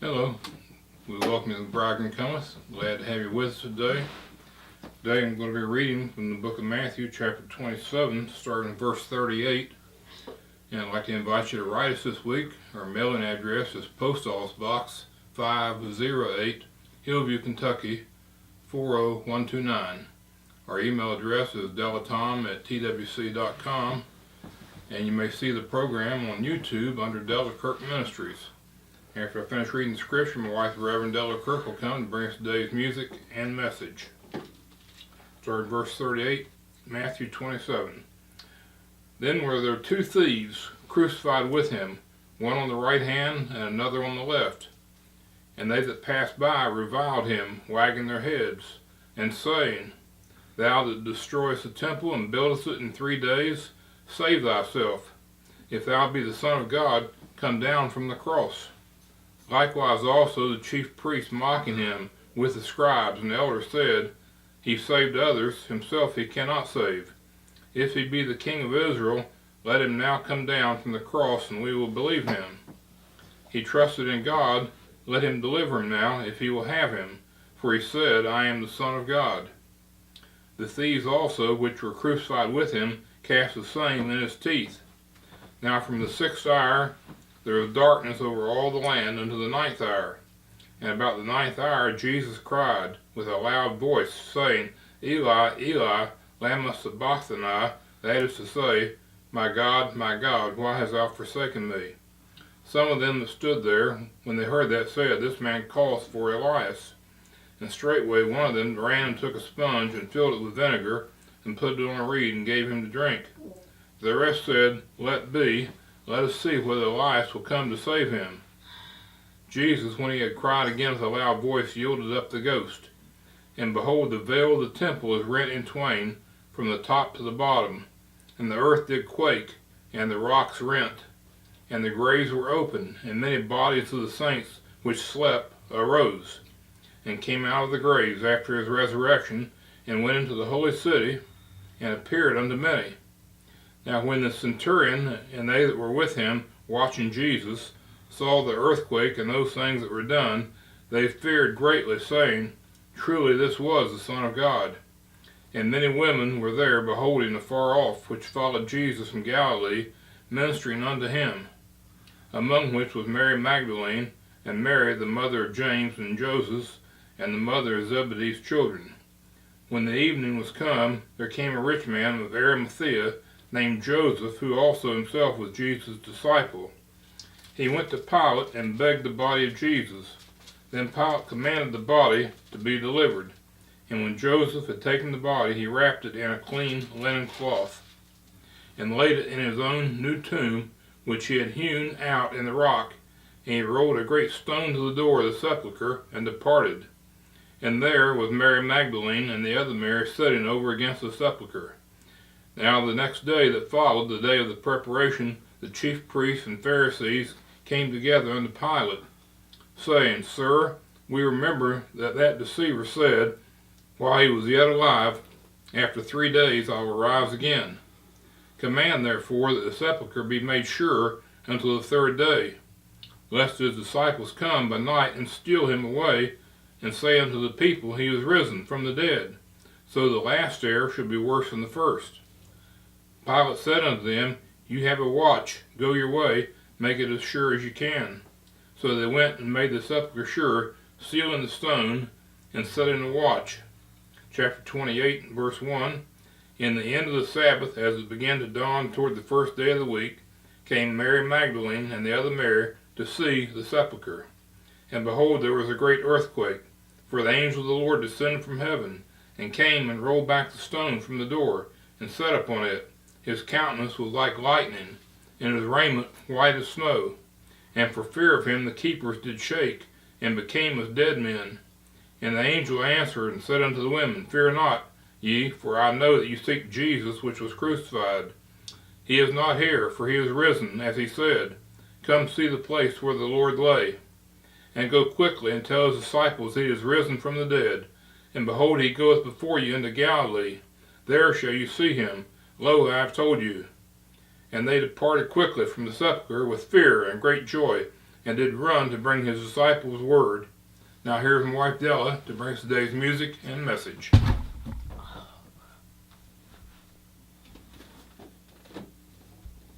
Hello, we welcome you to the Brighton Cometh. Glad to have you with us today. Today I'm going to be reading from the book of Matthew, chapter 27, starting in verse 38. And I'd like to invite you to write us this week. Our mailing address is Post Office Box 508, Hillview, Kentucky 40129. Our email address is delatom@twc.com, and you may see the program on YouTube under Della Kirk Ministries. After I finish reading the scripture, my wife, Reverend Della Kirk, will come and bring us today's music and message. Start verse 38, Matthew 27. Then were there two thieves crucified with him, one on the right hand and another on the left. And they that passed by reviled him, wagging their heads, and saying, Thou that destroyest the temple and buildest it in 3 days, save thyself. If thou be the Son of God, come down from the cross. Likewise also the chief priests mocking him with the scribes and the elders said, He saved others, himself he cannot save. If he be the King of Israel, let him now come down from the cross, and we will believe him. He trusted in God, let him deliver him now, if he will have him. For he said, I am the Son of God. The thieves also, which were crucified with him, cast the same in his teeth. Now from the 6th hour there was darkness over all the land unto the 9th hour. And about the 9th hour Jesus cried with a loud voice, saying, Eli, Eli, lama sabachthani, that is to say, my God, why hast thou forsaken me? Some of them that stood there, when they heard that, said, This man calleth for Elias. And straightway one of them ran and took a sponge, and filled it with vinegar, and put it on a reed, and gave him to drink. The rest said, Let be, let us see whether Elias will come to save him. Jesus, when he had cried again with a loud voice, yielded up the ghost. And behold, the veil of the temple was rent in twain, from the top to the bottom. And the earth did quake, and the rocks rent, and the graves were opened, and many bodies of the saints which slept arose, and came out of the graves after his resurrection, and went into the holy city, and appeared unto many. Now when the centurion and they that were with him, watching Jesus, saw the earthquake and those things that were done, they feared greatly, saying, Truly this was the Son of God. And many women were there beholding afar off, which followed Jesus from Galilee, ministering unto him, among which was Mary Magdalene, and Mary the mother of James and Joseph, and the mother of Zebedee's children. When the evening was come, there came a rich man of Arimathea, named Joseph, who also himself was Jesus' disciple. He went to Pilate and begged the body of Jesus. Then Pilate commanded the body to be delivered. And when Joseph had taken the body, he wrapped it in a clean linen cloth, and laid it in his own new tomb, which he had hewn out in the rock. And he rolled a great stone to the door of the sepulchre, and departed. And there was Mary Magdalene and the other Mary sitting over against the sepulchre. Now the next day that followed, the day of the preparation, the chief priests and Pharisees came together unto Pilate, saying, Sir, we remember that deceiver said, while he was yet alive, After 3 days I will rise again. Command therefore that the sepulchre be made sure until the 3rd day, lest his disciples come by night and steal him away, and say unto the people, He is risen from the dead. So the last error should be worse than the first. Pilate said unto them, You have a watch, go your way, make it as sure as you can. So they went and made the sepulchre sure, sealing the stone, and setting a watch. Chapter 28, verse 1. In the end of the Sabbath, as it began to dawn toward the 1st day of the week, came Mary Magdalene and the other Mary to see the sepulchre. And behold, there was a great earthquake, for the angel of the Lord descended from heaven, and came and rolled back the stone from the door, and sat upon it. His countenance was like lightning, and his raiment white as snow. And for fear of him the keepers did shake, and became as dead men. And the angel answered and said unto the women, Fear not ye, for I know that you seek Jesus which was crucified. He is not here, for he is risen, as he said. Come see the place where the Lord lay. And go quickly and tell his disciples he is risen from the dead. And behold, he goeth before you into Galilee. There shall you see him. Lo, I have told you. And they departed quickly from the sepulchre with fear and great joy, and did run to bring his disciples word. Now here's my wife Della to bring us today's music and message.